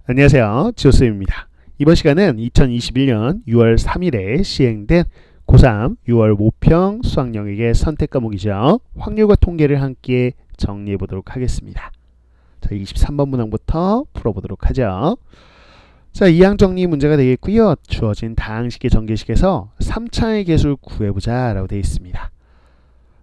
안녕하세요. 지오쌤입니다. 이번 시간은 2021년 6월 3일에 시행된 고3 6월 모평 수학 영역의 선택 과목이죠. 확률과 통계를 함께 정리해 보도록 하겠습니다. 자, 23번 문항부터 풀어보도록 하죠. 자, 이항 정리 문제가 되겠고요. 주어진 다항식의 전개식에서 3차의 개수를 구해보자 라고 되어 있습니다.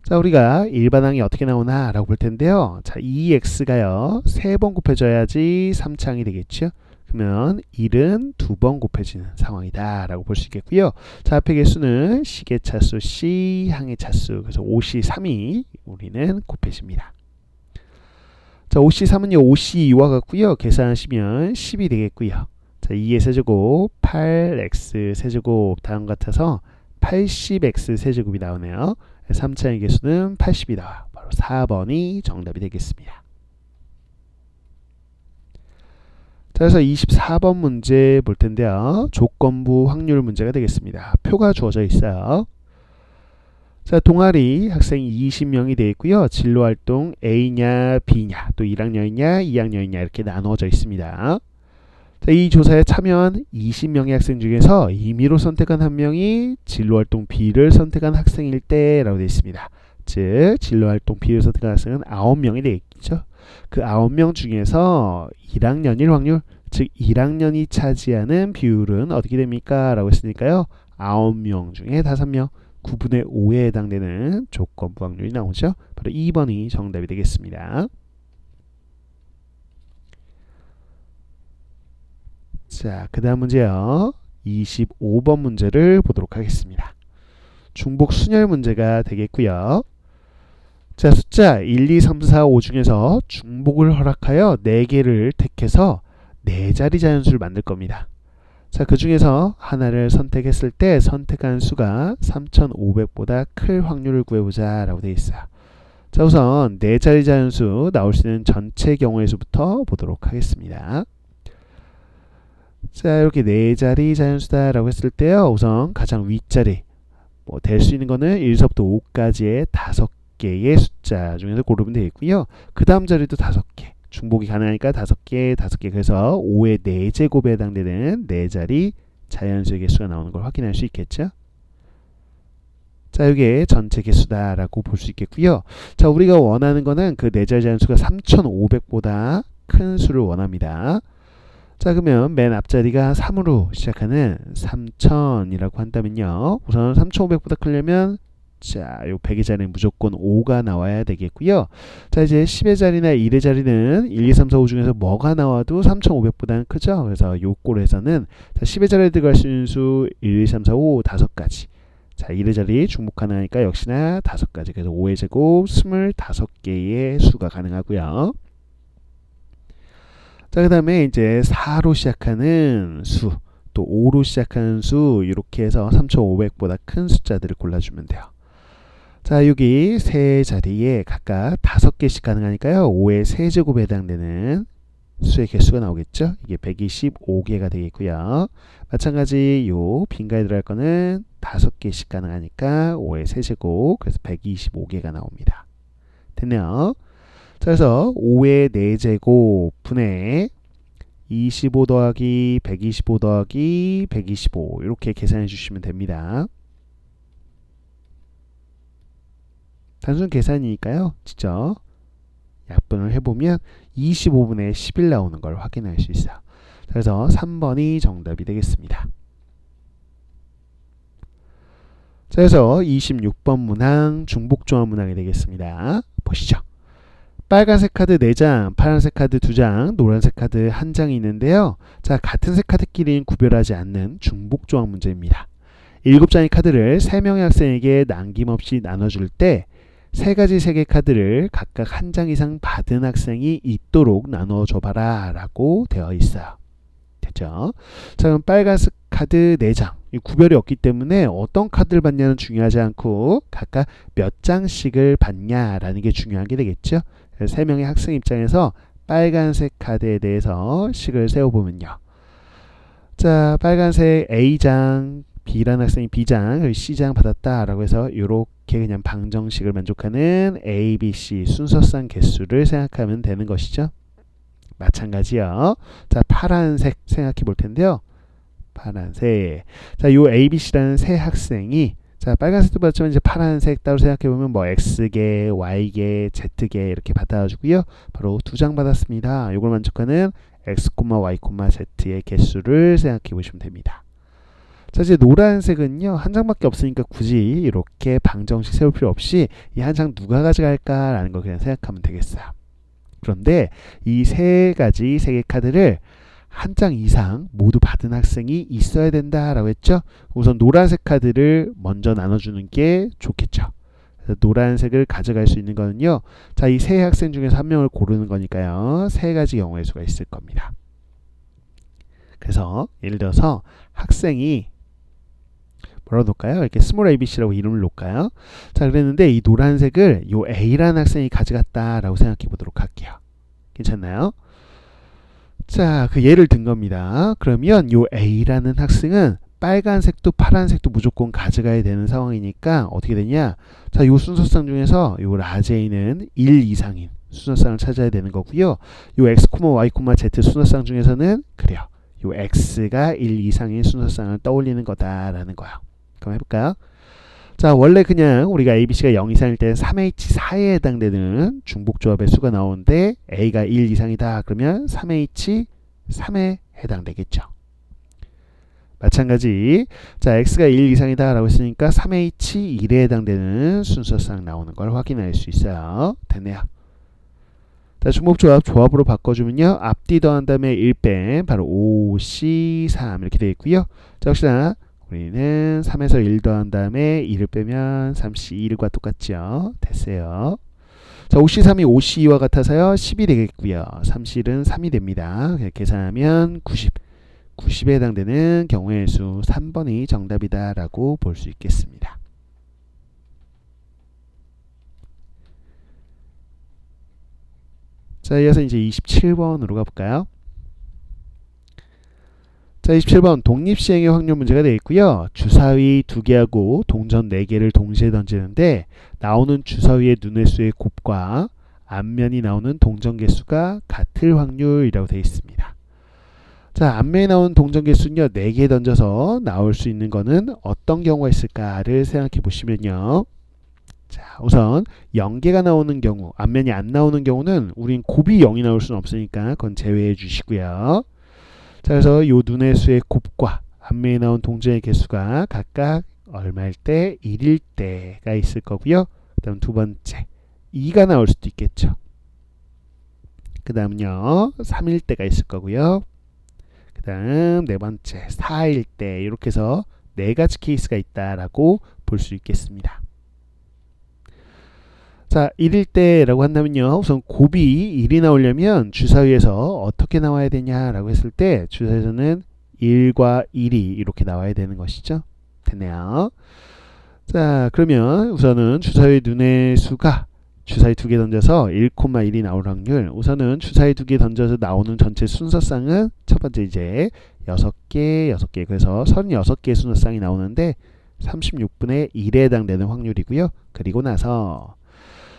자, 우리가 일반항이 어떻게 나오나 라고 볼 텐데요. 자, 2x가요 3번 곱해져야지 3차항이 되겠죠. 그러면 1은 2번 곱해지는 상황이다 라고 볼 수 있겠고요. 자, 앞에 개수는 식의 차수 C, 항의 차수, 그래서 5C3이 우리는 곱해집니다. 자, 5C3은요 5C2와 같고요. 계산하시면 10이 되겠고요. 자, 2의 세제곱 8x 세제곱 다음 같아서 80x 세제곱이 나오네요. 3차의 개수는 80이 나와. 바로 4번이 정답이 되겠습니다. 자, 그래서 24번 문제 볼 텐데요. 조건부 확률 문제가 되겠습니다. 표가 주어져 있어요. 자, 동아리 학생이 20명이 되어 있고요. 진로활동 A냐 B냐 또 1학년이냐 2학년이냐 이렇게 나누어져 있습니다. 자, 이 조사에 참여한 20명의 학생 중에서 임의로 선택한 한 명이 진로활동 B를 선택한 학생일 때라고 되어 있습니다. 즉 진로활동 B를 선택한 학생은 9명이 되겠죠. 그 9명 중에서 1학년일 확률, 즉 1학년이 차지하는 비율은 어떻게 됩니까? 라고 했으니까요. 9명 중에 5명, 9분의 5에 해당되는 조건부 확률이 나오죠. 바로 2번이 정답이 되겠습니다. 자, 그 다음 문제요. 25번 문제를 보도록 하겠습니다. 중복 순열 문제가 되겠고요. 자, 숫자 1, 2, 3, 4, 5 중에서 중복을 허락하여 4개를 택해서 4자리 자연수를 만들 겁니다. 자, 그 중에서 하나를 선택했을 때 선택한 수가 3500보다 클 확률을 구해보자 라고 되어 있어요. 자, 우선 4자리 자연수 나올 수 있는 전체 경우의 수부터 보도록 하겠습니다. 자, 이렇게 4자리 자연수다 라고 했을 때요. 우선 가장 윗자리 될 수 있는 거는 1서부터 5까지의 5개의 숫자 중에서 고르면 되겠고요. 그 다음 자리도 5개. 중복이 가능하니까 5개, 5개. 그래서 5의 4제곱에 해당되는 4자리 자연수의 개수가 나오는 걸 확인할 수 있겠죠. 자, 이게 전체 개수다 라고 볼 수 있겠고요. 자, 우리가 원하는 거는 그 4자리 자연수가 3500보다 큰 수를 원합니다. 자, 그러면 맨 앞자리가 3으로 시작하는 3000이라고 한다면요. 우선 3500보다 크려면 자, 요 100의 자리는 무조건 5가 나와야 되겠고요. 자, 이제 10의 자리나 1의 자리는 1, 2, 3, 4, 5 중에서 뭐가 나와도 3500보다는 크죠. 그래서 요 꼴에서는 자, 10의 자리에 들어갈 수 있는 수 1, 2, 3, 4, 5, 5가지. 자, 1의 자리 중복 가능하니까 역시나 5가지. 그래서 5의 제곱 25개의 수가 가능하고요. 자, 그 다음에 이제 4로 시작하는 수, 또 5로 시작하는 수, 이렇게 해서 3500보다 큰 숫자들을 골라주면 돼요. 자, 여기 세 자리에 각각 5개씩 가능하니까요. 5의 세제곱에 해당되는 수의 개수가 나오겠죠. 이게 125개가 되겠고요. 마찬가지 요 빈가에 들어갈 거는 5개씩 가능하니까 5의 세제곱, 그래서 125개가 나옵니다. 됐네요. 자, 그래서 5의 4제곱 분의 25 더하기 125 더하기 125 이렇게 계산해 주시면 됩니다. 단순 계산이니까요. 직접 약분을 해보면 25분의 11 나오는 걸 확인할 수 있어요. 그래서 3번이 정답이 되겠습니다. 자, 그래서 26번 문항 중복조합 문항이 되겠습니다. 보시죠. 빨간색 카드 4장, 파란색 카드 2장, 노란색 카드 1장이 있는데요. 자, 같은 색 카드끼리는 구별하지 않는 중복조합 문제입니다. 7장의 카드를 3명의 학생에게 남김없이 나눠줄 때 3가지 색의 카드를 각각 1장 이상 받은 학생이 있도록 나눠줘봐라 라고 되어 있어요. 됐죠? 자, 그럼 빨간색 카드 4장. 구별이 없기 때문에 어떤 카드를 받냐는 중요하지 않고 각각 몇 장씩을 받냐라는 게 중요한 게 되겠죠. 3명의 학생 입장에서 빨간색 카드에 대해서 식을 세워보면요. 자, 빨간색 A장, B라는 학생이 B장, C장 받았다라고 해서 이렇게 그냥 방정식을 만족하는 A, B, C 순서상 개수를 생각하면 되는 것이죠. 마찬가지요. 자, 파란색 생각해 볼 텐데요. 파란색. 자, 요 ABC라는 세 학생이 자, 빨간색도 받았지만 이제 파란색 따로 생각해 보면 뭐 X개, Y개, Z개 이렇게 받아가지고요. 바로 두 장 받았습니다. 이걸 만족하는 X, Y, Z의 개수를 생각해 보시면 됩니다. 자, 이제 노란색은요, 한 장밖에 없으니까 굳이 이렇게 방정식 세울 필요 없이 이 한 장 누가 가져갈까라는 거 그냥 생각하면 되겠어요. 그런데 이 세 개 카드를 한 장 이상 모두 받은 학생이 있어야 된다라고 했죠. 우선 노란색 카드를 먼저 나눠주는 게 좋겠죠. 그래서 노란색을 가져갈 수 있는 거는요. 자, 이 세 학생 중에서 한 명을 고르는 거니까요. 세 가지 경우의 수가 있을 겁니다. 그래서 예를 들어서 학생이 뭐라고 놓을까요? 이렇게 스몰 abc라고 이름을 놓을까요? 자, 그랬는데 이 노란색을 요 A라는 학생이 가져갔다라고 생각해 보도록 할게요. 괜찮나요? 자, 그 예를 든 겁니다. 그러면 요 A라는 학생은 빨간색도 파란색도 무조건 가져가야 되는 상황이니까 어떻게 되냐? 자, 요 순서상 중에서 요 라지 A는 1 이상인 순서상을 찾아야 되는 거고요. 요 X, Y, Z 순서상 중에서는 그래요. 요 X가 1 이상인 순서상을 떠올리는 거다라는 거야. 그럼 해볼까요? 자, 원래 그냥 우리가 ABC가 0 이상일 때 3H4에 해당되는 중복조합의 수가 나오는데 A가 1 이상이다. 그러면 3H3에 해당되겠죠. 마찬가지. 자, X가 1 이상이다 라고 했으니까 3H1에 해당되는 순서상 나오는 걸 확인할 수 있어요. 됐네요. 자, 중복조합 조합으로 바꿔주면요. 앞뒤 더한 다음에 1 뺀 바로 5C3 이렇게 되어 있고요. 자, 역시나 우리는 3에서 1 더한 다음에 2를 빼면 3C1과 똑같죠. 됐어요. 자, 5C3이 5C2와 같아서요. 10이 되겠고요. 3C1은 3이 됩니다. 계산하면 90. 90에 해당되는 경우의 수 3번이 정답이다 라고 볼 수 있겠습니다. 자, 이어서 이제 27번으로 가볼까요? 자, 27번 독립시행의 확률 문제가 되어 있고요. 주사위 2개하고 동전 4개를 동시에 던지는데 나오는 주사위의 눈의 수의 곱과 앞면이 나오는 동전 개수가 같을 확률이라고 되어 있습니다. 자, 앞면에 나오는 동전 개수는요. 4개 던져서 나올 수 있는 거는 어떤 경우가 있을까를 생각해 보시면요. 자, 우선 0개가 나오는 경우, 앞면이 안 나오는 경우는 우린 곱이 0이 나올 수는 없으니까 그건 제외해 주시고요. 자, 그래서 요 눈의 수의 곱과 앞면에 나온 동전의 개수가 각각 얼마일 때 1일 때가 있을 거고요. 그 다음 두 번째 2가 나올 수도 있겠죠. 그 다음은요 3일 때가 있을 거고요. 그 다음 네 번째 4일 때 이렇게 해서 네 가지 케이스가 있다라고 볼 수 있겠습니다. 자, 1일 때라고 한다면요. 우선 곱이 1이 나오려면 주사위에서 어떻게 나와야 되냐라고 했을 때 주사위에서는 1과 1이 이렇게 나와야 되는 것이죠. 됐네요. 자, 그러면 우선은 주사위 눈의 수가 주사위 2개 던져서 1,1이 나올 확률. 우선은 주사위 2개 던져서 나오는 전체 순서상은 첫 번째 이제 6개, 6개. 그래서 36개의 순서상이 나오는데 36분의 1에 해당되는 확률이고요. 그리고 나서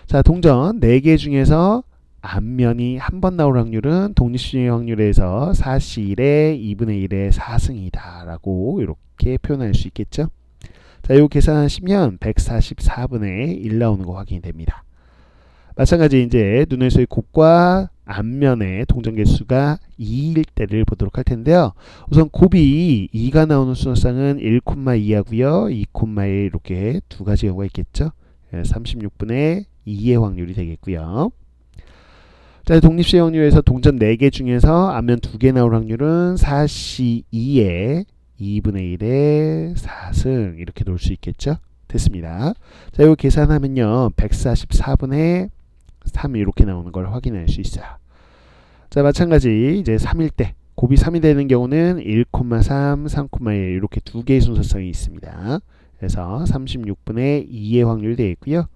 자, 동전 4개 중에서 앞면이 한 번 나올 확률은 독립시행의 확률에서 4C1의 2분의 1의 4승이다 라고 이렇게 표현할 수 있겠죠. 자, 이거 계산하시면 144분의 1 나오는 거 확인이 됩니다. 마찬가지 이제 눈의 수의 곱과 앞면의 동전 개수가 2일 때를 보도록 할 텐데요. 우선 곱이 2가 나오는 순서상은 1,2하고요. 2,1 이렇게 두 가지 경우가 있겠죠. 36분의 2의 확률이 되겠고요. 자, 독립시행 확률에서 동전 4개 중에서 앞면 2개 나올 확률은 4C2의 2분의 1의 4승 이렇게 놓을 수 있겠죠. 됐습니다. 자, 이거 계산하면요 144분의 3 이렇게 나오는 걸 확인할 수 있어요. 자, 마찬가지 이제 3일 때 곱이 3이 되는 경우는 1,3, 3,1 이렇게 두 개의 순서성이 있습니다. 그래서 36분의 2의 확률이 되어 있고요.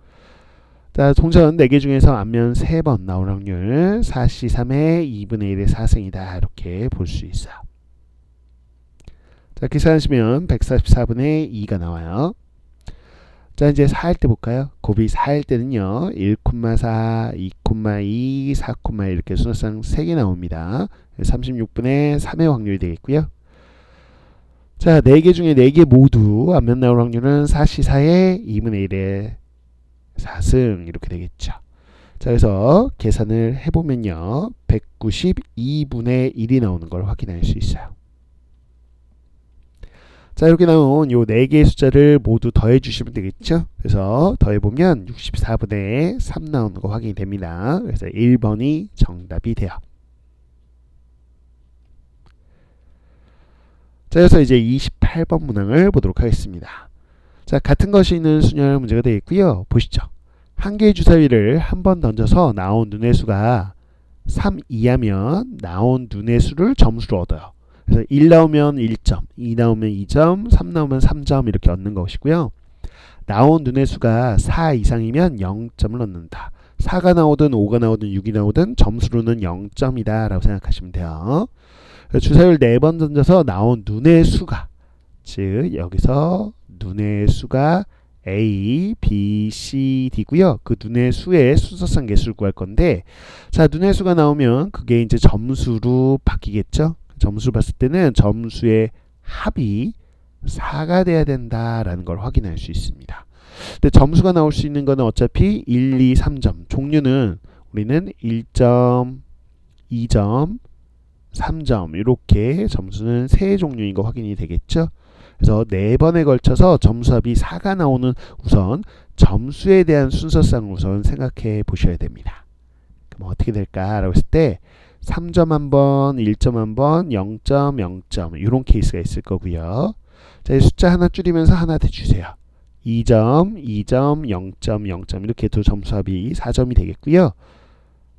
자, 동전 4개 중에서 앞면 3번 나올 확률 4C3의 2분의 1의 4승이다 이렇게 볼 수 있어요. 자, 계산하시면 144분의 2가 나와요. 자, 이제 4일 때 볼까요? 곱이 4일 때는요. 1,4, 2,2, 4,1 이렇게 순서상 3개 나옵니다. 36분의 3의 확률이 되겠고요. 자, 4개 중에 4개 모두 앞면 나올 확률은 4C4의 2분의 1의 4승 이렇게 되겠죠. 자, 그래서 계산을 해보면요. 192분의 1이 나오는 걸 확인할 수 있어요. 자, 이렇게 나온 요 4개의 숫자를 모두 더해 주시면 되겠죠. 그래서 더해보면 64분의 3 나오는 거 확인이 됩니다. 그래서 1번이 정답이 돼요. 자, 그래서 이제 28번 문항을 보도록 하겠습니다. 자, 같은 것이 있는 순열 문제가 되겠고요. 보시죠. 한 개의 주사위를 한 번 던져서 나온 눈의 수가 3 이하면 나온 눈의 수를 점수로 얻어요. 그래서 1 나오면 1점, 2 나오면 2점, 3 나오면 3점 이렇게 얻는 것이고요. 나온 눈의 수가 4 이상이면 0점을 얻는다. 4가 나오든 5가 나오든 6이 나오든 점수로는 0점이다 라고 생각하시면 돼요. 주사위를 4번 던져서 나온 눈의 수가, 즉 여기서 눈의 수가 A, B, C, D고요. 그 눈의 수의 순서상 개수를 구할 건데, 자, 눈의 수가 나오면 그게 이제 점수로 바뀌겠죠. 점수 봤을 때는 점수의 합이 4가 돼야 된다라는 걸 확인할 수 있습니다. 근데 점수가 나올 수 있는 거는 어차피 1, 2, 3점. 종류는 우리는 1점, 2점, 3점 이렇게 점수는 3종류인 거 확인이 되겠죠. 그래서 4번에 걸쳐서 점수합이 4가 나오는 우선 점수에 대한 순서상을 우선 생각해 보셔야 됩니다. 그럼 어떻게 될까라고 했을 때 3점 한 번, 1점 한 번, 0점, 0점 이런 케이스가 있을 거고요. 자, 이 숫자 하나 줄이면서 하나 대주세요. 2점, 2점, 0점, 0점 이렇게 해도 점수합이 4점이 되겠고요.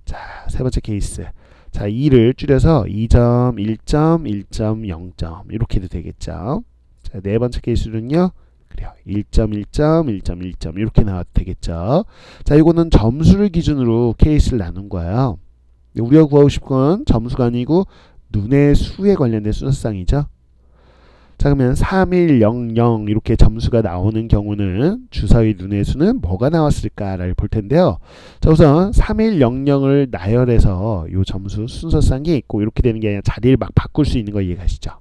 자, 세 번째 케이스. 자, 2를 줄여서 2점, 1점, 1점, 0점 이렇게 해도 되겠죠. 자, 네 번째 케이스는요. 그래요. 1점, 1점, 1점, 1점 이렇게 나와도 되겠죠. 자, 이거는 점수를 기준으로 케이스를 나눈 거예요. 우리가 구하고 싶은 건 점수가 아니고 눈의 수에 관련된 순서상이죠. 자, 그러면 3, 1, 0, 0 이렇게 점수가 나오는 경우는 주사위 눈의 수는 뭐가 나왔을까를 볼 텐데요. 자, 우선 3, 1, 0, 0을 나열해서 이 점수 순서상이 있고 이렇게 되는 게 아니라 자리를 막 바꿀 수 있는 거 이해가시죠?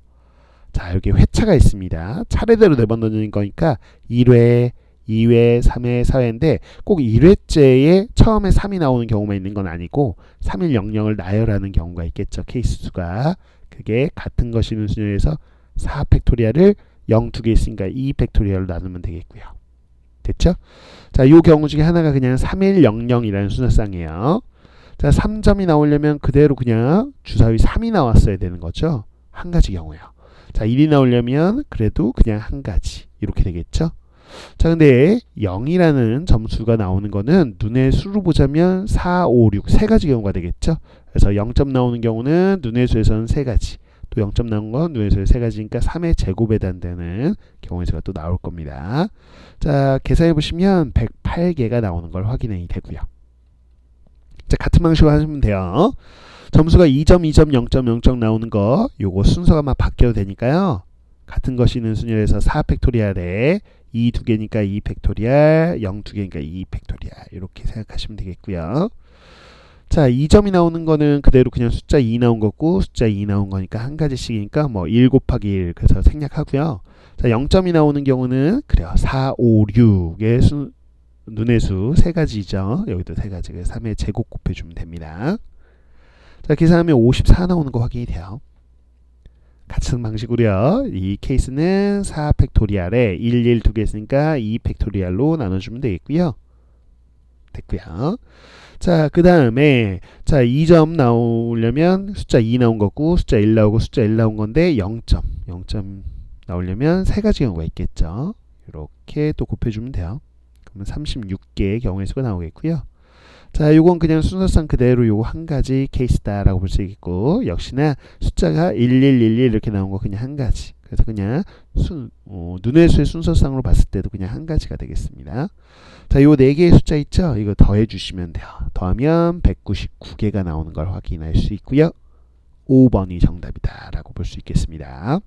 자, 여기 회차가 있습니다. 차례대로 4번 던지는 거니까 1회, 2회, 3회, 4회인데 꼭 1회째에 처음에 3이 나오는 경우만 있는 건 아니고 3, 1, 0, 0을 나열하는 경우가 있겠죠. 케이스 수가. 그게 같은 것이는 순열에서 4 팩토리얼을 0 2개 있으니까 2 팩토리얼로 나누면 되겠고요. 됐죠? 자, 이 경우 중에 하나가 그냥 3, 1, 0, 0이라는 순서상이에요. 자, 3점이 나오려면 그대로 그냥 주사위 3이 나왔어야 되는 거죠. 한 가지 경우요. 자, 1이 나오려면 그래도 그냥 한 가지 이렇게 되겠죠. 자, 근데 0이라는 점수가 나오는 거는 눈의 수로 보자면 4, 5, 6 세 가지 경우가 되겠죠. 그래서 0점 나오는 경우는 눈의 수에서는 세 가지, 또 0점 나온 건 눈의 수에 세 가지니까 3의 제곱에 해당되는 경우의 수가 또 나올 겁니다. 자, 계산해 보시면 108개가 나오는 걸 확인이 되고요. 자, 같은 방식으로 하시면 돼요. 점수가 2점, 2점, 0점, 0점 나오는 거 요거 순서가 막 바뀌어도 되니까요. 같은 것이 있는 순열에서 4 팩토리얼에 2 2개니까 2 팩토리얼, 0 2개니까 2 팩토리얼 이렇게 생각하시면 되겠고요. 자, 2점이 나오는 거는 그대로 그냥 숫자 2 나온 거고 숫자 2 나온 거니까 한 가지씩이니까 뭐 1 곱하기 1 그래서 생략하고요. 자, 0점이 나오는 경우는 그래요. 4, 5, 6의 눈의 수 세 가지죠. 여기도 세 가지. 3의 제곱 곱해주면 됩니다. 자, 계산하면 54 나오는 거 확인이 돼요. 같은 방식으로요. 이 케이스는 4 팩토리얼에 1, 1 두 개 있으니까 2 팩토리얼로 나눠주면 되겠고요. 됐고요. 자, 그 다음에 자, 2점 나오려면 숫자 2 나온 거고 숫자 1 나오고 숫자 1 나온 건데 0점 나오려면 세 가지 경우가 있겠죠. 이렇게 또 곱해주면 돼요. 그러면 36개의 경우의 수가 나오겠고요. 자, 요건 그냥 순서상 그대로 요거 한 가지 케이스다라고 볼 수 있겠고, 역시나 숫자가 1111 이렇게 나온 거 그냥 한 가지. 그래서 그냥 눈의 수의 순서상으로 봤을 때도 그냥 한 가지가 되겠습니다. 자, 요 4개의 숫자 있죠? 이거 더해 주시면 돼요. 더하면 199개가 나오는 걸 확인할 수 있고요. 5번이 정답이다 라고 볼 수 있겠습니다.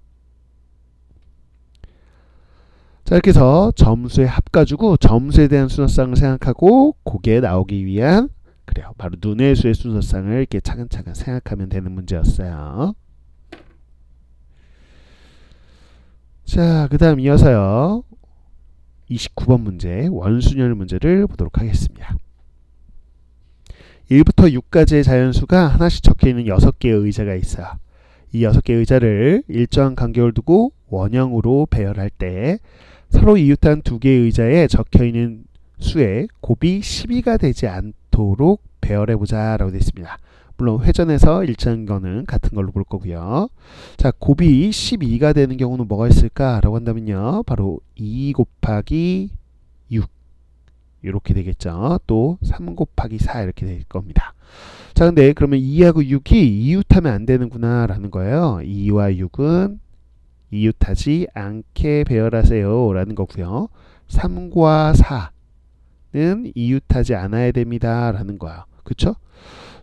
자, 이렇게 해서 점수의 합 가지고 점수에 대한 순서상을 생각하고 그게 나오기 위한 그래요. 바로 눈의 수의 순서상을 이렇게 차근차근 생각하면 되는 문제였어요. 자, 그 다음 이어서요. 29번 문제 원순열 문제를 보도록 하겠습니다. 1부터 6까지의 자연수가 하나씩 적혀있는 6개의 의자가 있어요. 이 6개의 의자를 일정한 간격을 두고 원형으로 배열할 때 서로 이웃한 2개의 의자에 적혀있는 수의 곱이 12가 되지 않도록 배열해보자 라고 되어 있습니다. 물론 회전해서 일정한 거는 같은 걸로 볼 거고요. 자, 곱이 12가 되는 경우는 뭐가 있을까 라고 한다면요. 바로 2 곱하기 6 이렇게 되겠죠. 또 3 곱하기 4 이렇게 될 겁니다. 자, 근데 그러면 2하고 6이 이웃하면 안 되는구나 라는 거예요. 2와 6은 이웃하지 않게 배열하세요 라는 거고요. 3과 4는 이웃하지 않아야 됩니다 라는 거야. 그쵸?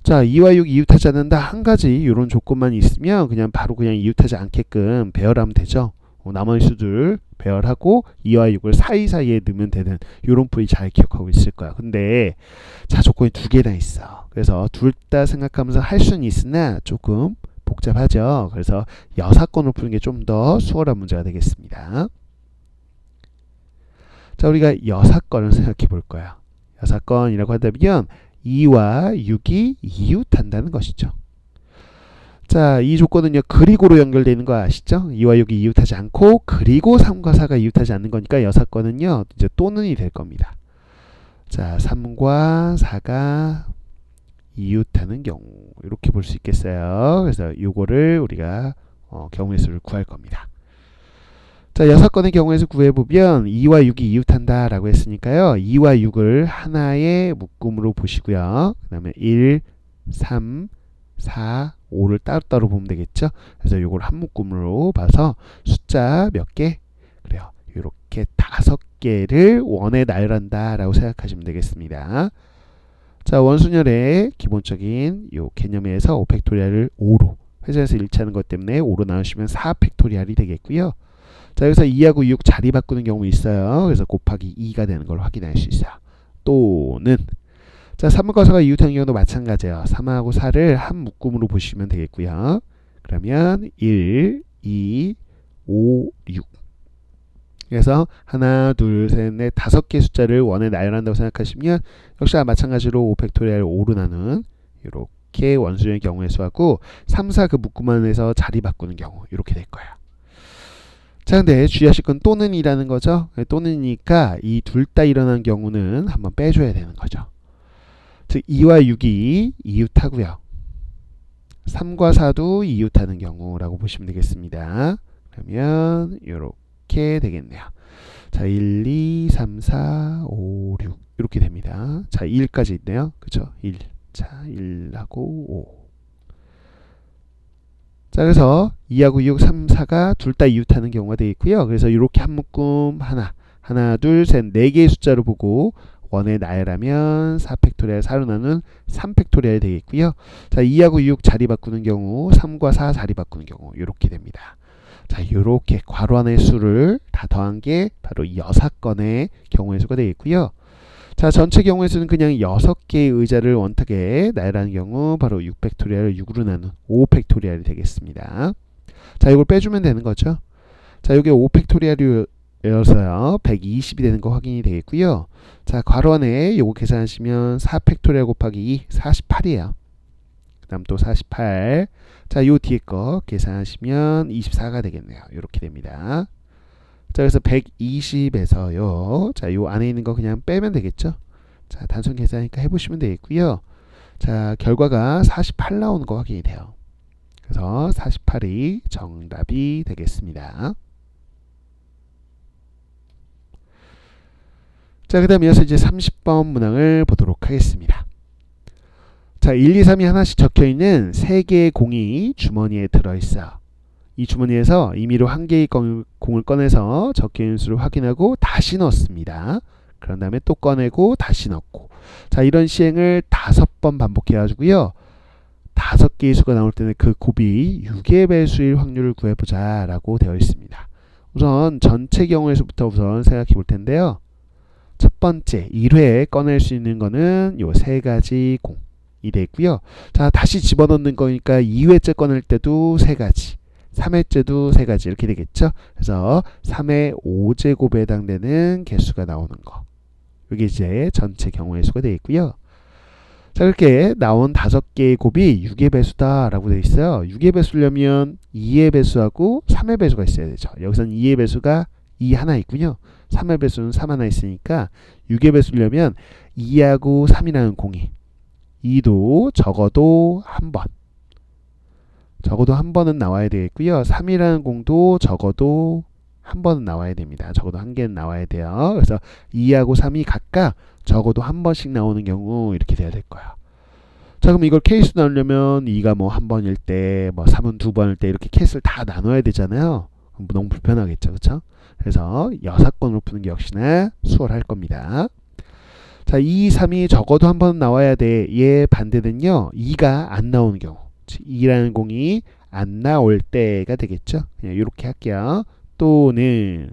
자, 2와 6 이웃하지 않는다. 한 가지 이런 조건만 있으면 그냥 바로 그냥 이웃하지 않게끔 배열하면 되죠. 나머지 수들 배열하고 2와 6을 사이사이에 넣으면 되는 이런 풀이 잘 기억하고 있을 거야. 근데 자, 조건이 2개나 있어. 그래서 둘 다 생각하면서 할 수는 있으나 조금 복잡하죠. 그래서 여사건을 푸는 게 좀 더 수월한 문제가 되겠습니다. 자, 우리가 여사건을 생각해 볼 거야. 여사건이라고 한다면 2와 6이 이웃한다는 것이죠. 자, 이 조건은요, 그리고로 연결되어 있는 거 아시죠? 2와 6이 이웃하지 않고 그리고 3과 4가 이웃하지 않는 거니까 여사건은요, 이제 또는이 될 겁니다. 자, 3과 4가 이웃하는 경우 이렇게 볼 수 있겠어요. 그래서 요거를 우리가 경우의 수를 구할 겁니다. 자, 여사건의 경우에서 구해보면 2와 6이 이웃한다 라고 했으니까요. 2와 6을 하나의 묶음으로 보시고요. 그 다음에 1, 3, 4, 5를 따로따로 보면 되겠죠. 그래서 요걸 한 묶음으로 봐서 숫자 몇 개? 그래요. 이렇게 5개를 원에 나열한다 라고 생각하시면 되겠습니다. 자, 원순열의 기본적인 요 개념에서 5팩토리얼을 5로 회전해서 일치하는 것 때문에 5로 나누시면 4팩토리얼이 되겠고요. 자, 여기서 2하고 6 자리 바꾸는 경우 있어요. 그래서 곱하기 2가 되는 걸 확인할 수 있어요. 또는 자, 3과 4가 이웃하는 경우도 마찬가지예요. 3하고 4를 한 묶음으로 보시면 되겠고요. 그러면 1, 2, 5, 6 그래서 하나, 둘, 셋, 넷, 5개 숫자를 원에 나열한다고 생각하시면 역시 마찬가지로 5팩토리얼 5로 나눈 이렇게 원수의 경우의 수하고 3, 4 그 묶음 안에서 자리 바꾸는 경우 이렇게 될 거예요. 자, 근데 주의하실 건 또는이라는 거죠. 또는이니까 이 둘 다 일어난 경우는 한번 빼줘야 되는 거죠. 즉 2와 6이 이웃하고요. 3과 4도 이웃하는 경우라고 보시면 되겠습니다. 그러면 이렇게 되겠네요. 자, 1, 2, 3, 4, 5, 6 이렇게 됩니다. 자, 1까지 있네요. 그쵸? 1. 자, 1하고 5. 자, 그래서 2하고 6, 3, 4가 둘 다 이웃하는 경우가 되겠고요. 그래서 이렇게 한 묶음 하나, 둘, 셋, 4개의 숫자로 보고 원에 나열하면 4팩토리얼 4로 나눈 3팩토리얼이 되겠고요. 자, 2하고 6 자리 바꾸는 경우 3과 4 자리 바꾸는 경우 이렇게 됩니다. 자, 이렇게 괄호 안의 수를 다 더한 게 바로 6건의 경우의 수가 되겠고요. 자, 전체 경우의 수는 그냥 6개의 의자를 원탁에 나열하는 경우 바로 6팩토리얼을 6으로 나눈 5팩토리얼이 되겠습니다. 자, 이걸 빼주면 되는 거죠. 자, 이게 5팩토리얼이어서요 120이 되는 거 확인이 되겠고요. 자, 괄호 안에 요거 계산하시면 4팩토리얼 곱하기 2 48이에요. 그 다음 또 48. 자, 요 뒤에 거 계산하시면 24가 되겠네요. 이렇게 됩니다. 자, 그래서 120에서요. 자, 요 안에 있는 거 그냥 빼면 되겠죠. 자, 단순 계산이니까 해보시면 되겠고요. 자, 결과가 48 나오는 거 확인이 돼요. 그래서 48이 정답이 되겠습니다. 자, 그 다음 이어서 이제 30번 문항을 보도록 하겠습니다. 자, 1, 2, 3이 하나씩 적혀있는 3개의 공이 주머니에 들어있어요. 이 주머니에서 임의로 한 개의 공을 꺼내서 적혀있는 수를 확인하고 다시 넣습니다. 그런 다음에 또 꺼내고 다시 넣고. 자, 이런 시행을 5번 반복해가지고요. 5개의 수가 나올 때는 그 곱이 6의 배수일 확률을 구해보자 라고 되어 있습니다. 우선 전체 경우에서부터 우선 생각해 볼 텐데요. 첫 번째 1회에 꺼낼 수 있는 거는 요 세 가지 공이 되고요. 자, 다시 집어넣는 거니까 2회째 꺼낼 때도 세 가지, 3회째도 세 가지 이렇게 되겠죠. 그래서 3의 5제곱에 해당되는 개수가 나오는 거. 이게 이제 전체 경우의 수가 되겠고요. 자, 그렇게 나온 5개의 곱이 6의 배수다라고 되어 있어요. 6의 배수려면 2의 배수하고 3의 배수가 있어야 되죠. 여기서는 2의 배수가 2 하나 있군요. 3의 배수는 3 하나 있으니까 6의 배수려면 2하고 3이라는 공이 2도 적어도 한 번, 적어도 한 번은 나와야 되겠고요. 3이라는 공도 적어도 한 번은 나와야 됩니다. 적어도 한 개는 나와야 돼요. 그래서 2하고 3이 각각 적어도 한 번씩 나오는 경우 이렇게 돼야 될 거야. 자, 그럼 이걸 케이스 나누려면 2가 뭐 한 번일 때, 뭐 3은 두 번일 때 이렇게 케이스를 다 나눠야 되잖아요. 너무 불편하겠죠, 그렇죠? 그래서 6건으로 푸는 게 역시나 수월할 겁니다. 자, 2, 3이 적어도 한 번 나와야 돼. 얘 반대는요, 2가 안 나오는 경우, 2라는 공이 안 나올 때가 되겠죠. 그냥 이렇게 할게요. 또는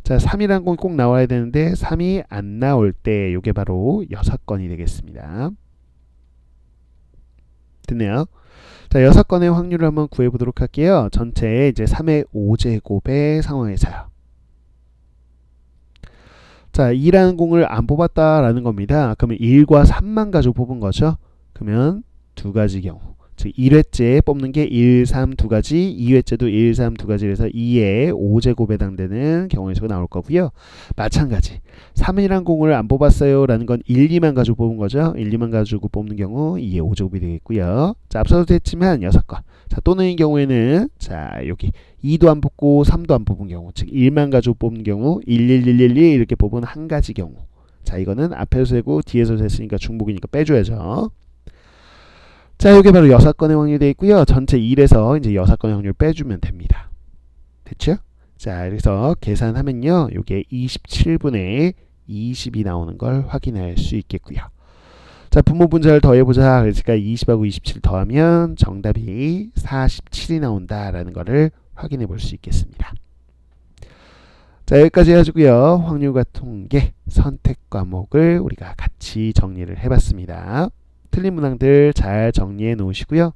자, 3이라는 공이 꼭 나와야 되는데 3이 안 나올 때 요게 바로 6건이 되겠습니다. 됐네요. 자, 6건의 확률을 한번 구해보도록 할게요. 전체 이제 3의 5제곱의 상황에서요. 자, 2라는 공을 안 뽑았다라는 겁니다. 그러면 1과 3만 가지고 뽑은 거죠. 그러면 두 가지 경우. 즉 1회째 뽑는 게 1, 3 두 가지, 2회째도 1, 3 두 가지에서 2의 5제곱에 해당되는 경우의 수가 나올 거고요. 마찬가지 3이란 공을 안 뽑았어요 라는 건 1, 2만 가지고 뽑은 거죠. 1, 2만 가지고 뽑는 경우 2의 5제곱이 되겠고요. 자, 앞서도 했지만 6건. 자, 또는 이 경우에는 자, 여기 2도 안 뽑고 3도 안 뽑은 경우, 즉 1만 가지고 뽑는 경우 1, 1, 1, 1, 1 이렇게 뽑은 한 가지 경우. 자, 이거는 앞에서 세고 뒤에서 셌으니까 중복이니까 빼줘야죠. 자, 이게 바로 6건의 확률이 되어 있고요. 전체 1에서 이제 6건의 확률 빼주면 됩니다. 됐죠? 자, 그래서 계산하면요. 이게 27분의 20이 나오는 걸 확인할 수 있겠고요. 자, 분모 분자를 더해보자. 그러니까 20하고 27 더하면 정답이 47이 나온다라는 것을 확인해 볼 수 있겠습니다. 자, 여기까지 해가지고요. 확률과 통계 선택 과목을 우리가 같이 정리를 해봤습니다. 틀린 문항들 잘 정리해 놓으시고요.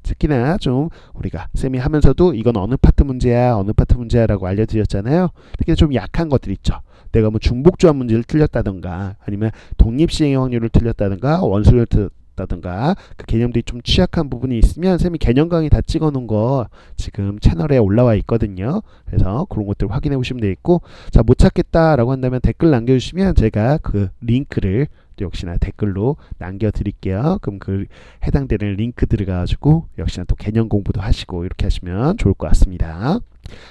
특히나 좀 우리가 쌤이 하면서도 이건 어느 파트 문제야 어느 파트 문제야 라고 알려드렸잖아요. 특히 좀 약한 것들 있죠. 내가 뭐 중복조합 문제를 틀렸다던가 아니면 독립시행의 확률을 틀렸다던가 원수를 틀렸다던가 그 개념들이 좀 취약한 부분이 있으면 쌤이 개념 강의 다 찍어 놓은 거 지금 채널에 올라와 있거든요. 그래서 그런 것들 확인해 보시면 되겠고, 자, 못 찾겠다 라고 한다면 댓글 남겨주시면 제가 그 링크를 역시나 댓글로 남겨드릴게요. 그럼 그 해당되는 링크 들어가가지고 역시나 또 개념 공부도 하시고 이렇게 하시면 좋을 것 같습니다.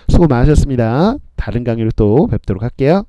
수고 많으셨습니다. 다른 강의로 또 뵙도록 할게요.